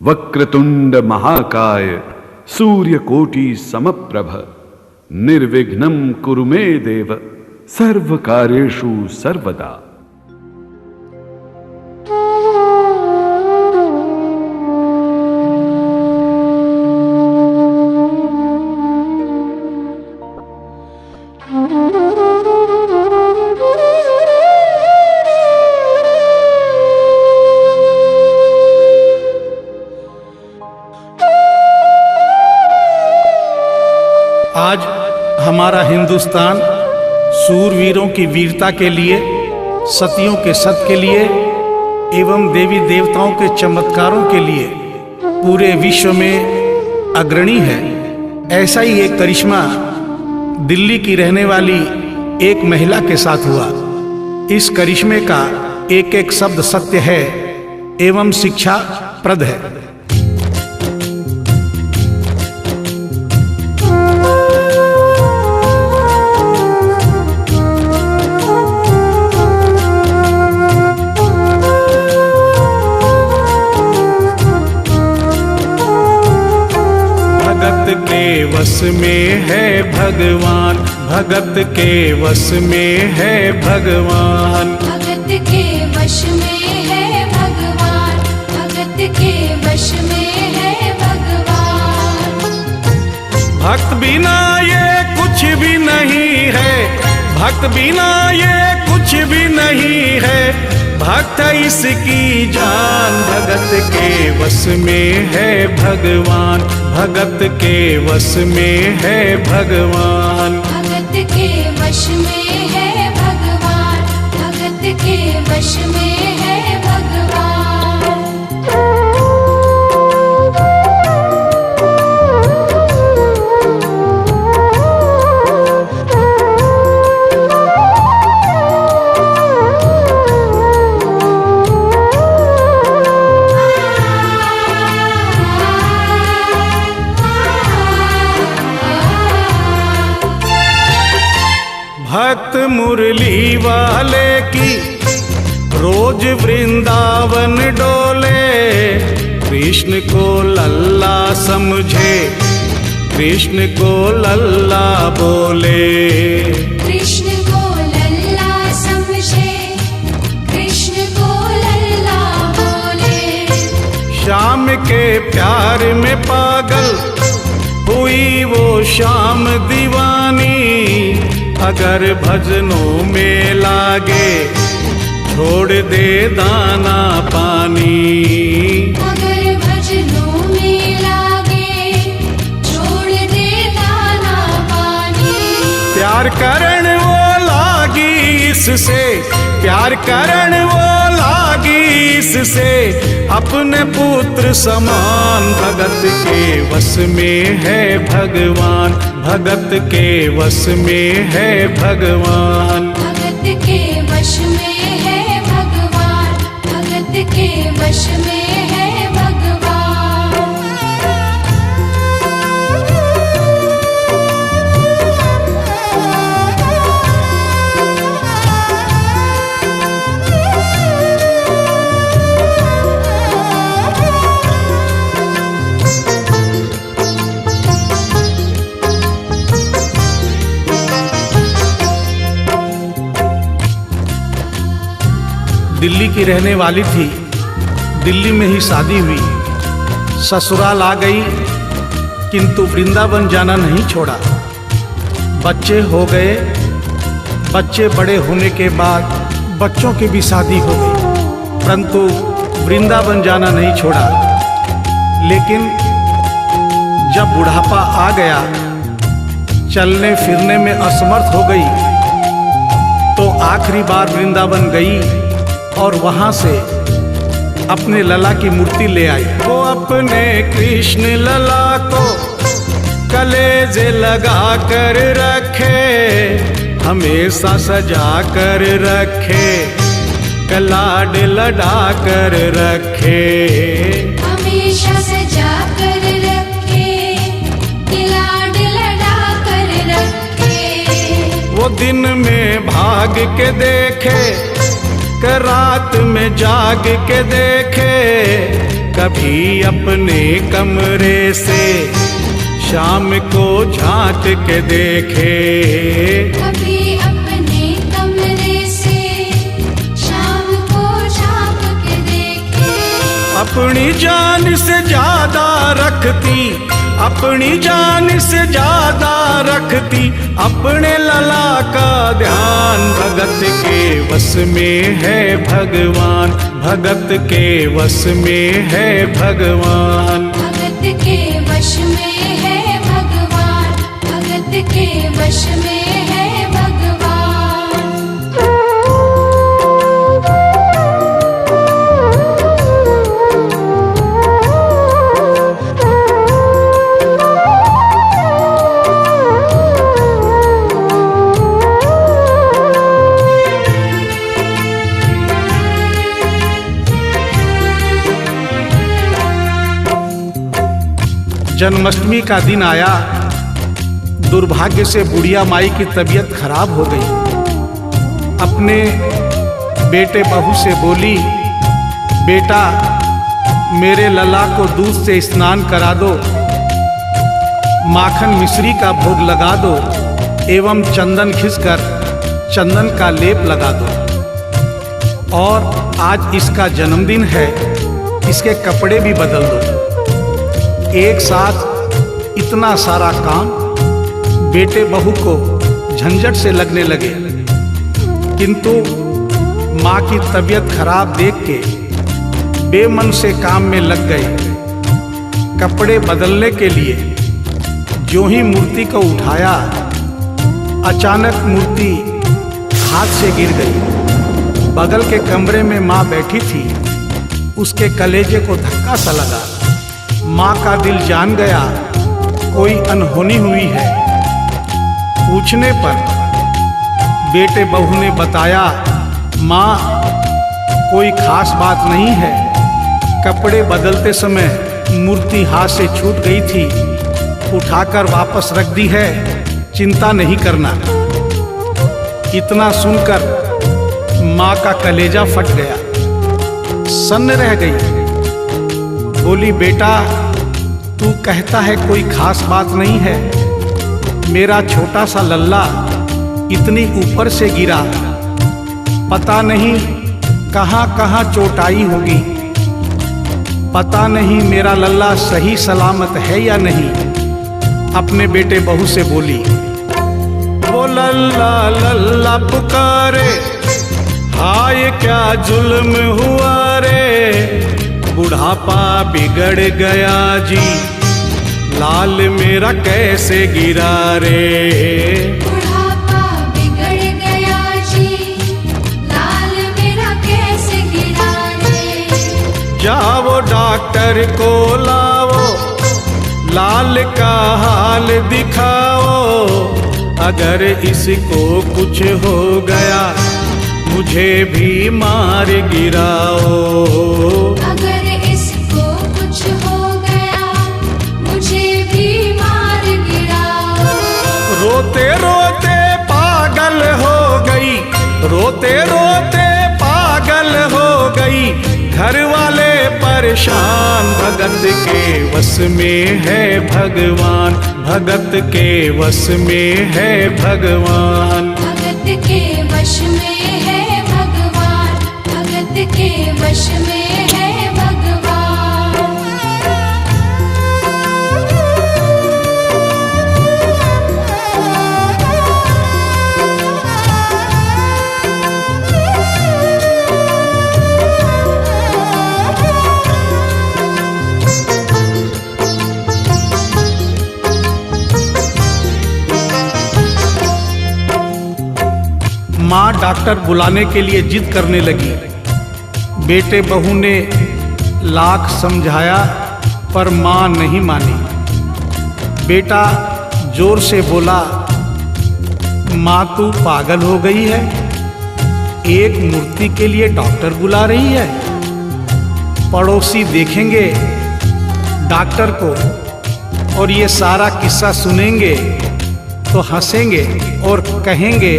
वक्रतुंड महाकाय सूर्यकोटि समप्रभ निर्विघ्नं कुरु मे देव सर्वकार्येषु सर्वदा। आज हमारा हिंदुस्तान सूरवीरों की वीरता के लिए, सतियों के सत के लिए एवं देवी देवताओं के चमत्कारों के लिए पूरे विश्व में अग्रणी है। ऐसा ही एक करिश्मा दिल्ली की रहने वाली एक महिला के साथ हुआ। इस करिश्मे का एक एक शब्द सत्य है एवं शिक्षा प्रद है। भगत के वश में है भगवान, भगत के वश में है भगवान, भगत के वश में है भगवान, भगत के वश में है भगवान। भक्त बिना ये कुछ भी नहीं है, भक्त बिना ये कुछ भी नहीं है, भक्त इसकी जान। भगत के वश में है भगवान, भगत के वश में है भगवान, भगत के वश में है भगवान, भगत के वश में है भगवान। भक्त मुरली वाले की रोज वृंदावन डोले, कृष्ण को लल्ला समझे, कृष्ण को लल्ला बोले, कृष्ण को लल्ला समझे, कृष्ण को लल्ला बोले। श्याम के प्यार में पागल हुई वो श्याम दीवानी, अगर भजनों में लागे छोड़ दे दाना पानी, अगर भजनों में लागे छोड़ दे दाना पानी। प्यार करण वो लागी इससे, प्यार करण वो लागी इससे, अपने पुत्र समान। भगत के वश में है भगवान, भगत के वश में है भगवान, भगत के वश में है भगवान, भगत के वश में है भगवान। दिल्ली की रहने वाली थी, दिल्ली में ही शादी हुई, ससुराल आ गई किंतु वृंदावन जाना नहीं छोड़ा। बच्चे हो गए, बच्चे बड़े होने के बाद बच्चों की भी शादी हो गई, परंतु वृंदावन जाना नहीं छोड़ा। लेकिन जब बुढ़ापा आ गया, चलने फिरने में असमर्थ हो गई, तो आखिरी बार वृंदावन गई और वहां से अपने लला की मूर्ति ले आई। वो अपने कृष्ण लला को कलेजे लगा कर रखे, हमेशा सजा कर रखे, कलाड लड़ा कर रखे, हमेशा सजा कर रखे, कलाड लड़ा कर रखे। वो दिन में भाग के देखे, रात में जाग के देखे, कभी अपने कमरे से शाम को झांक के देखे, कभी अपने कमरे से शाम को झांक के देखे। अपनी जान से ज्यादा रखती, अपनी जान से ज्यादा रखती अपने लला का ध्यान। भगत के वश में है भगवान, भगत के वश में है भगवान। भगत के वश में है भगवान, भगत के वश में है भगवान। जन्माष्टमी का दिन आया, दुर्भाग्य से बुढ़िया माई की तबीयत खराब हो गई। अपने बेटे बहू से बोली, बेटा मेरे लला को दूध से स्नान करा दो, माखन मिश्री का भोग लगा दो एवं चंदन घिसकर चंदन का लेप लगा दो। और आज इसका जन्मदिन है, इसके कपड़े भी बदल दो। एक साथ इतना सारा काम बेटे बहू को झंझट से लगने लगे, किंतु माँ की तबीयत खराब देख के बेमन से काम में लग गए। कपड़े बदलने के लिए जो ही मूर्ति को उठाया, अचानक मूर्ति हाथ से गिर गई। बगल के कमरे में माँ बैठी थी, उसके कलेजे को धक्का सा लगा। माँ का दिल जान गया कोई अनहोनी हुई है। पूछने पर बेटे बहू ने बताया, माँ कोई खास बात नहीं है, कपड़े बदलते समय मूर्ति हाथ से छूट गई थी, उठाकर वापस रख दी है, चिंता नहीं करना। इतना सुनकर माँ का कलेजा फट गया, सन्न रह गई। बोली, बेटा तू कहता है कोई खास बात नहीं है, मेरा छोटा सा लल्ला इतनी ऊपर से गिरा, पता नहीं कहाँ कहाँ चोट आई होगी, पता नहीं मेरा लल्ला सही सलामत है या नहीं। अपने बेटे बहू से बोली, वो लल्ला लल्ला पुकारे, हाय क्या जुल्म हुआ रे, बुढ़ापा बिगड़ गया जी, लाल मेरा कैसे गिरा रे। बुढ़ापा बिगड़ गया जी, लाल मेरा कैसे गिरा रे। जाओ डॉक्टर को लाओ, लाल का हाल दिखाओ, अगर इसको कुछ हो गया मुझे भी मार गिराओ। अगर इसको कुछ हो गया मुझे भी मार गिराओ। रोते रोते पागल हो गई, रोते रोते पागल हो गई, घर वाले परेशान। भगत के वश में है भगवान, भगत के वश में है भगवान। भगत के वश में है भगवान, भगत के वश में है भगवान। माँ डॉक्टर बुलाने के लिए जिद करने लगी। बेटे बहू ने लाख समझाया पर माँ नहीं मानी। बेटा जोर से बोला, माँ तू पागल हो गई है, एक मूर्ति के लिए डॉक्टर बुला रही है। पड़ोसी देखेंगे डॉक्टर को और ये सारा किस्सा सुनेंगे तो हंसेंगे और कहेंगे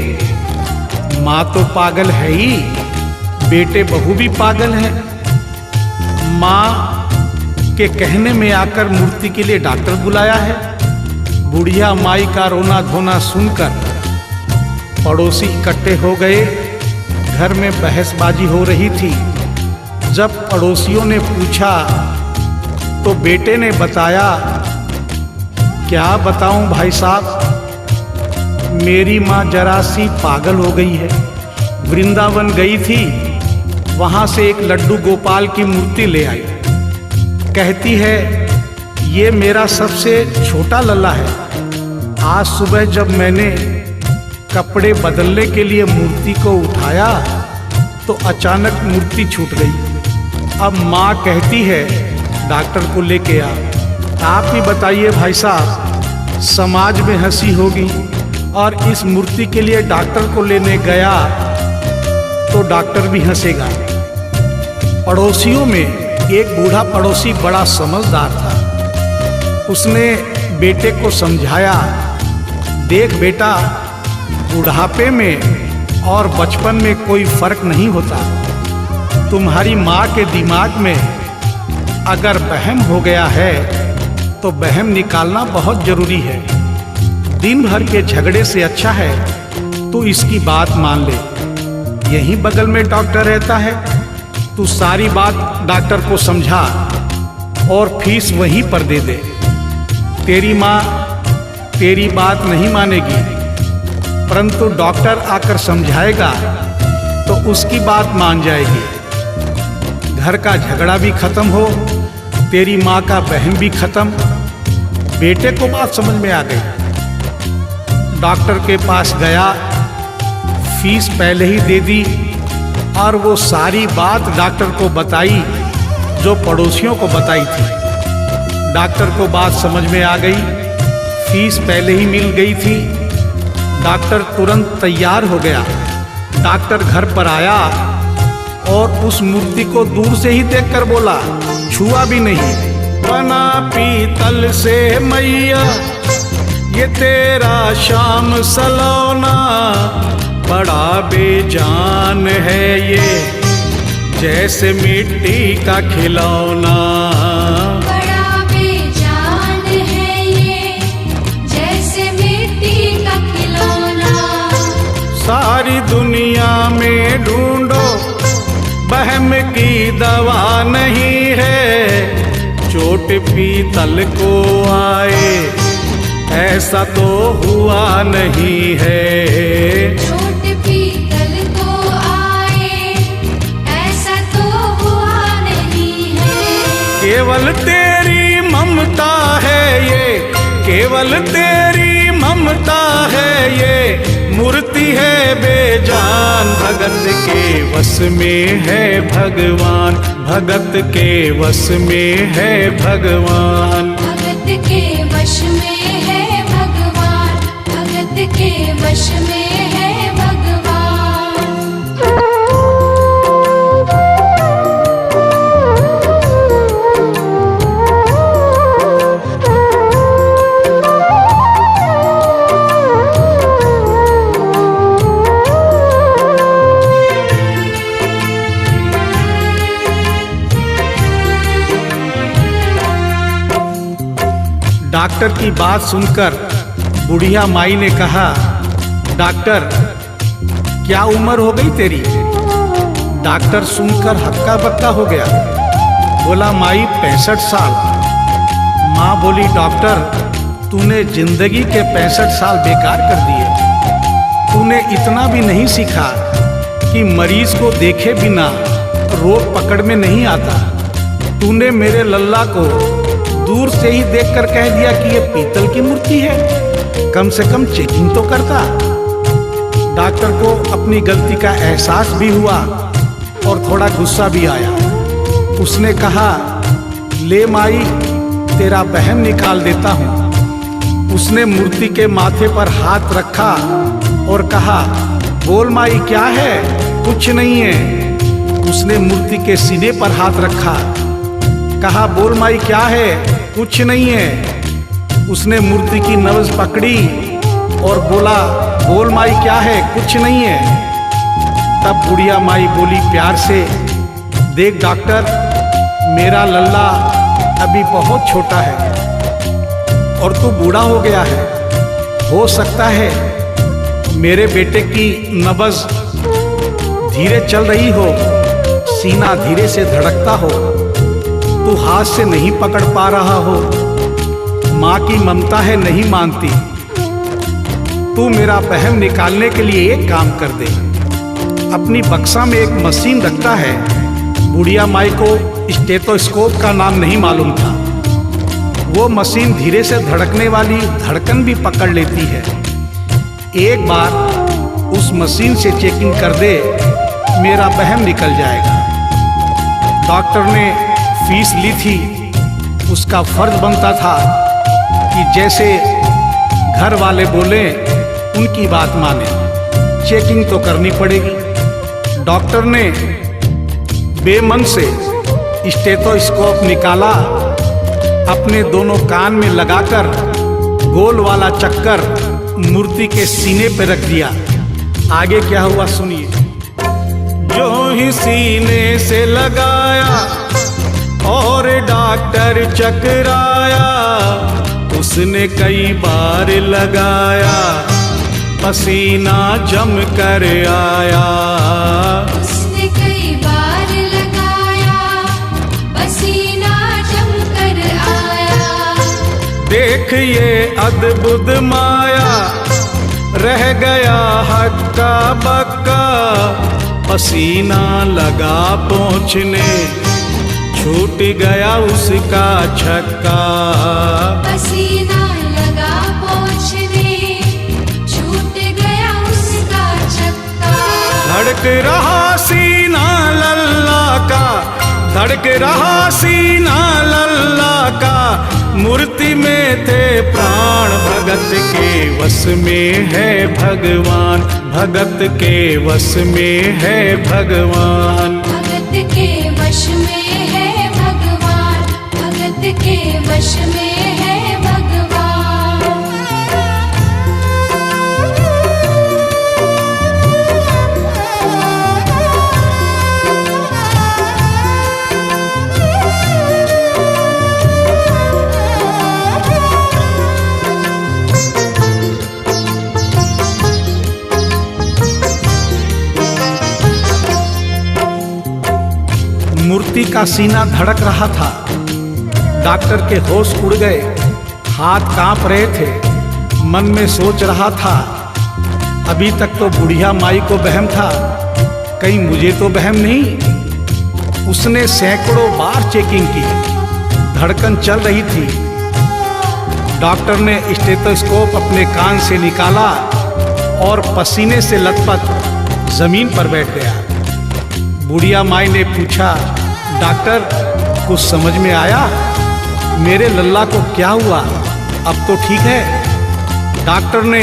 माँ तो पागल है ही, बेटे बहू भी पागल है। माँ के कहने में आकर मूर्ति के लिए डॉक्टर बुलाया है। बुढ़िया माई का रोना धोना सुनकर पड़ोसी इकट्ठे हो गए। घर में बहसबाजी हो रही थी। जब पड़ोसियों ने पूछा तो बेटे ने बताया, क्या बताऊं भाई साहब, मेरी माँ जरा सी पागल हो गई है। वृंदावन गई थी, वहां से एक लड्डू गोपाल की मूर्ति ले आई। कहती है ये मेरा सबसे छोटा लल्ला है। आज सुबह जब मैंने कपड़े बदलने के लिए मूर्ति को उठाया तो अचानक मूर्ति छूट गई। अब माँ कहती है डॉक्टर को लेके आ। आप ही बताइए भाई साहब, समाज में हंसी होगी और इस मूर्ति के लिए डॉक्टर को लेने गया तो डॉक्टर भी हंसेगा। पड़ोसियों में एक बूढ़ा पड़ोसी बड़ा समझदार था। उसने बेटे को समझाया, देख बेटा, बुढ़ापे में और बचपन में कोई फर्क नहीं होता। तुम्हारी माँ के दिमाग में अगर वहम हो गया है तो वहम निकालना बहुत जरूरी है। दिन भर के झगड़े से अच्छा है तू इसकी बात मान ले। यहीं बगल में डॉक्टर रहता है, तू सारी बात डॉक्टर को समझा और फीस वहीं पर दे दे। तेरी माँ तेरी बात नहीं मानेगी, परंतु डॉक्टर आकर समझाएगा तो उसकी बात मान जाएगी। घर का झगड़ा भी खत्म हो, तेरी माँ का वहम भी खत्म। बेटे को बात समझ में आ गई। डॉक्टर के पास गया, फीस पहले ही दे दी और वो सारी बात डॉक्टर को बताई जो पड़ोसियों को बताई थी। डॉक्टर को बात समझ में आ गई, फीस पहले ही मिल गई थी। डॉक्टर तुरंत तैयार हो गया। डॉक्टर घर पर आया और उस मूर्ति को दूर से ही देखकर बोला, छुआ भी नहीं। बना पीतल से मैया ये तेरा शाम सलोना, बड़ा बेजान है ये जैसे मिट्टी का खिलौना। बड़ा बेजान है ये जैसे मिट्टी का खिलौना। सारी दुनिया में ढूंढो वहम की दवा नहीं है, चोट पीतल को आए ऐसा तो हुआ नहीं है। चोट पीतल को आए ऐसा तो हुआ नहीं है। केवल तेरी ममता है ये, केवल तेरी ममता है ये, मूर्ति है बेजान। भगत के वश में है भगवान, भगत के वश में है भगवान। भगत के वश में है भगवान, भगत के वश में है भगवान। डॉक्टर की बात सुनकर बुढ़िया माई ने कहा, डॉक्टर क्या उम्र हो गई तेरी? डॉक्टर सुनकर हक्का बक्का हो गया। बोला माई 65 साल। माँ बोली डॉक्टर तूने जिंदगी के 65 साल बेकार कर दिए। तूने इतना भी नहीं सीखा कि मरीज को देखे बिना रोग पकड़ में नहीं आता। तूने मेरे लल्ला को दूर से ही देखकर कह दिया कि ये पीतल की मूर्ति है, कम से कम चेकिंग तो करता। डॉक्टर को अपनी गलती का एहसास भी हुआ और थोड़ा गुस्सा भी आया। उसने कहा, ले माई तेरा वहम निकाल देता हूँ। उसने मूर्ति के माथे पर हाथ रखा और कहा, बोल माई क्या है? कुछ नहीं है। उसने मूर्ति के सीने पर हाथ रखा, कहा बोल माई क्या है? कुछ नहीं है। उसने मूर्ति की नब्ज पकड़ी और बोला, बोल माई क्या है? कुछ नहीं है। तब बुढ़िया माई बोली प्यार से, देख डॉक्टर, मेरा लल्ला अभी बहुत छोटा है और तू बूढ़ा हो गया है। हो सकता है मेरे बेटे की नब्ज धीरे चल रही हो, सीना धीरे से धड़कता हो, तू हाथ से नहीं पकड़ पा रहा हो, माँ की ममता है नहीं मानती। तू मेरा वहम निकालने के लिए एक काम कर दे। अपनी बक्सा में एक मशीन रखता है। बुढ़िया माई को स्टेथोस्कोप का नाम नहीं मालूम था। वो मशीन धीरे से धड़कने वाली धड़कन भी पकड़ लेती है। एक बार उस मशीन से चेकिंग कर दे, मेरा वहम निकल जाएगा। डॉक्टर ने फीस ली थी, उसका फर्ज बनता था कि जैसे घर वाले बोले उनकी बात माने। चेकिंग तो करनी पड़ेगी। डॉक्टर ने बेमन से स्टेथोस्कोप निकाला, अपने दोनों कान में लगाकर गोल वाला चक्कर मूर्ति के सीने पर रख दिया। आगे क्या हुआ सुनिए। जो ही सीने से लगाया और डॉक्टर चकराया, उसने कई बार लगाया, पसीना जम कर आया। उसने कई बार लगाया, पसीना जम कर आया। देख ये अद्भुत माया, रह गया हक्का बक्का, पसीना लगा पहुँचने, छूट गया उसका छक्का। पसीना लगा पहुँचने, छूट गया उसका छक्का। धड़क रहा सीना लल्ला का, धड़क रहा सीना लल्ला का, मूर्ति में थे प्राण, भगत के वश में है भगवान, भगत के वश में है भगवान। भगत के वश में है भगवान, भगत के वश में है भगवान। मूर्ति का सीना धड़क रहा था। डॉक्टर के होश उड़ गए, हाथ कांप रहे थे। मन में सोच रहा था, अभी तक तो बुढ़िया माई को वहम था, कहीं मुझे तो वहम नहीं। उसने सैकड़ों बार चेकिंग की, धड़कन चल रही थी। डॉक्टर ने स्टेथोस्कोप अपने कान से निकाला और पसीने से लथपथ जमीन पर बैठ गया। बुढ़िया माई ने पूछा, डॉक्टर कुछ समझ में आया? मेरे लल्ला को क्या हुआ? अब तो ठीक है? डॉक्टर ने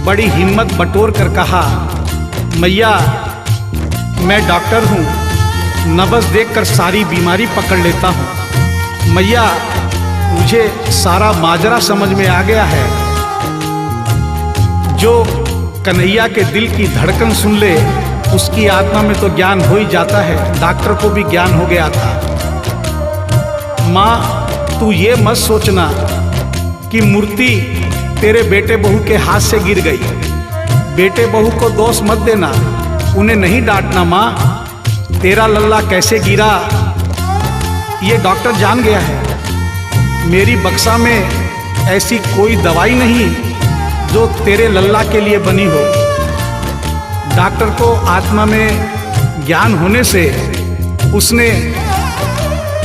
बड़ी हिम्मत बटोर कर कहा, मैया मैं डॉक्टर हूँ, नब्ज देखकर सारी बीमारी पकड़ लेता हूँ। मैया मुझे सारा माजरा समझ में आ गया है। जो कन्हैया के दिल की धड़कन सुन ले, उसकी आत्मा में तो ज्ञान हो ही जाता है। डॉक्टर को भी ज्ञान हो गया था। माँ तू ये मत सोचना कि मूर्ति तेरे बेटे बहू के हाथ से गिर गई। बेटे बहू को दोष मत देना, उन्हें नहीं डांटना। माँ तेरा लल्ला कैसे गिरा ये डॉक्टर जान गया है। मेरी बक्सा में ऐसी कोई दवाई नहीं जो तेरे लल्ला के लिए बनी हो। डॉक्टर को आत्मा में ज्ञान होने से उसने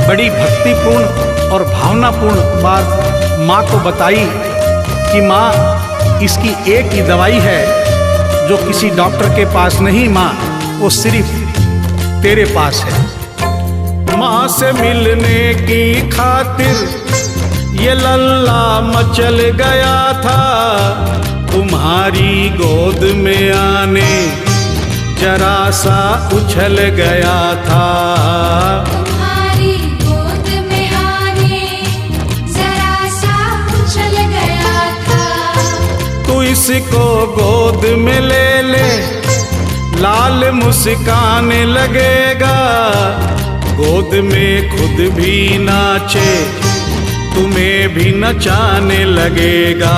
बड़ी भक्तिपूर्ण और भावनापूर्ण बात माँ को बताई कि माँ इसकी एक ही दवाई है जो किसी डॉक्टर के पास नहीं, माँ वो सिर्फ तेरे पास है। माँ से मिलने की खातिर ये लल्ला मचल गया था, तुम्हारी गोद में आने जरा सा उछल गया था। तुम्हारी गोद में आने जरा सा उछल गया था। तू इसको गोद में ले ले, लाल मुस्काने लगेगा, गोद में खुद भी नाचे तुम्हें भी नचाने लगेगा।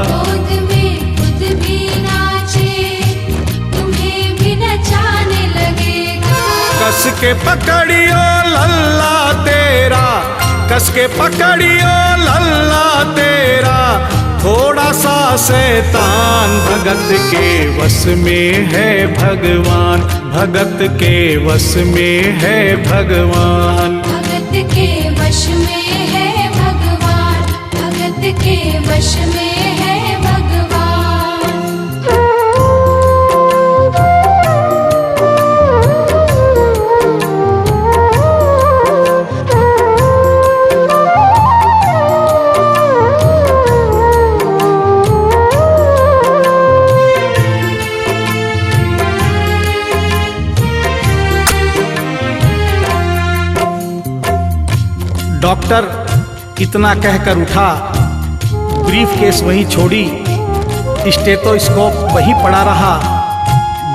गोद में खुद भी नाचे, तुम्हें भी नचाने लगेगा। कस के पकड़ियो लल्ला तेरा, कस के पकड़ियो लल्ला तेरा, थोड़ा सा शैतान भगत के वश में है भगवान, भगत के वश में है भगवान। भगत के वश में है भगवान, भगत के वश में है भगवान। डॉक्टर इतना कहकर उठा, ब्रीफ केस वहीं छोड़ी, स्टेथोस्कोप वहीं पड़ा रहा,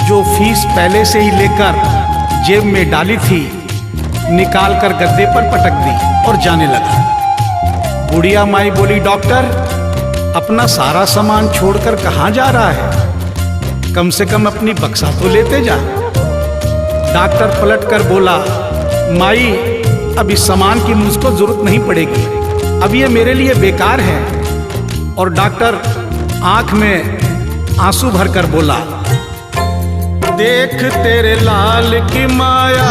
जो फीस पहले से ही लेकर जेब में डाली थी निकाल कर गद्दे पर पटक दी और जाने लगा। बुढ़िया माई बोली, डॉक्टर अपना सारा सामान छोड़कर कहाँ जा रहा है, कम से कम अपनी बक्सा तो लेते जा। डॉक्टर पलट कर बोला, माई अब इस सामान की मुझको जरूरत नहीं पड़ेगी, अब ये मेरे लिए बेकार है। और डॉक्टर आंख में आंसू भरकर बोला, देख तेरे लाल की माया,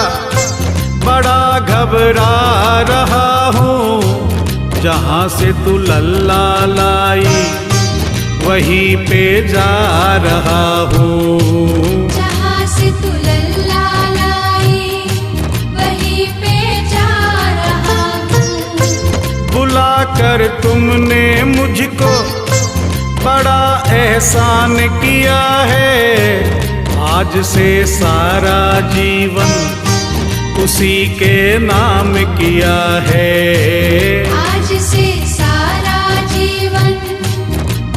बड़ा घबरा रहा हूँ, जहाँ से तू लल्ला लाई वहीं पे जा रहा हूँ। जहाँ से तू लल्ला लाई वहीं पे जा रहा हूँ। बुला कर तुमने मुझको बड़ा एहसान किया है, आज से सारा जीवन उसी के नाम किया है। आज से सारा जीवन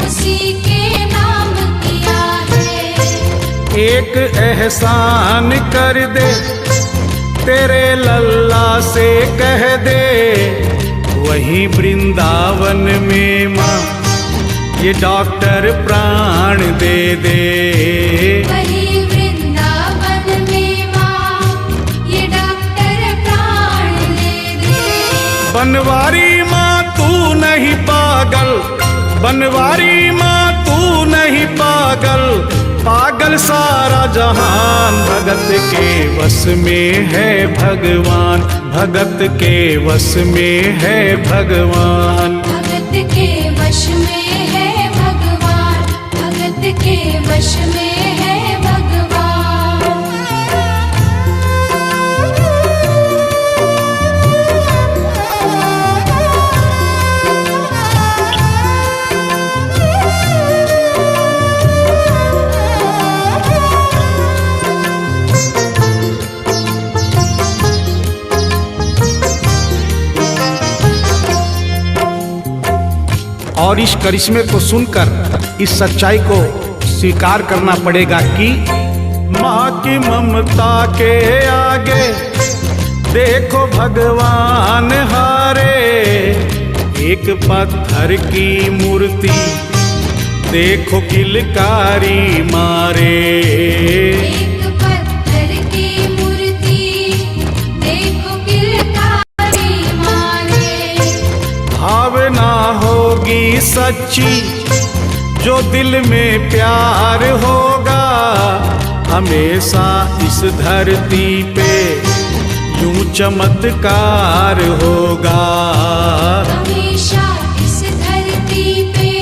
उसी के नाम किया है। एक एहसान कर दे, तेरे लल्ला से कह दे, वहीं वृंदावन में माँ ये डॉक्टर प्राण दे दे। वहीं वृंदावन में माँ ये डॉक्टर प्राण दे दे। बनवारी माँ तू नहीं पागल, बनवारी माँ तू नहीं पागल, पागल सारा जहान, भगत के वश में है भगवान, भगत के वश में है भगवान। भगत के वश में है भगवान, भगत के वश में है भगवान। और इस करिश्मे को सुनकर इस सच्चाई को स्वीकार करना पड़ेगा कि माँ की ममता के आगे देखो भगवान हारे। एक पत्थर की मूर्ति देखो किलकारी मारे। एक पत्थर की मूर्ति देखो किलकारी मारे। भावना होगी सच्ची जो दिल में प्यार होगा, हमेशा इस धरती पे यूं चमत्कार होगा। हमेशा इस धरती पे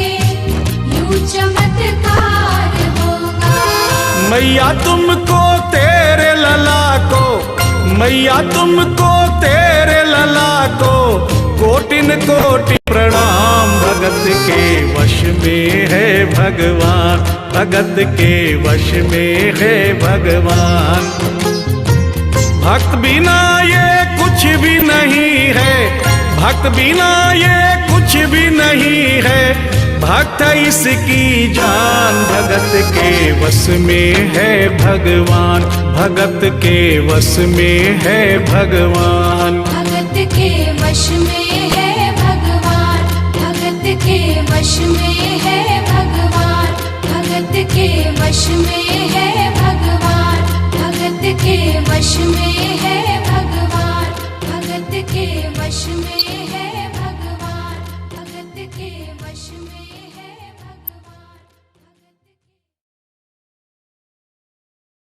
यूं चमत्कार होगा। मैया तुमको तेरे लला को, मैया तुमको तेरे लला को कोटिन कोटि प्रणाम। भगत के वश में है भगवान, भगत के वश में है भगवान। भक्त बिना ये कुछ भी नहीं है, भक्त बिना ये कुछ भी नहीं है, भक्त इसकी जान। भगत के वश में है भगवान, भगत के वश में है भगवान। भगत के वश में है भगवान। वश में है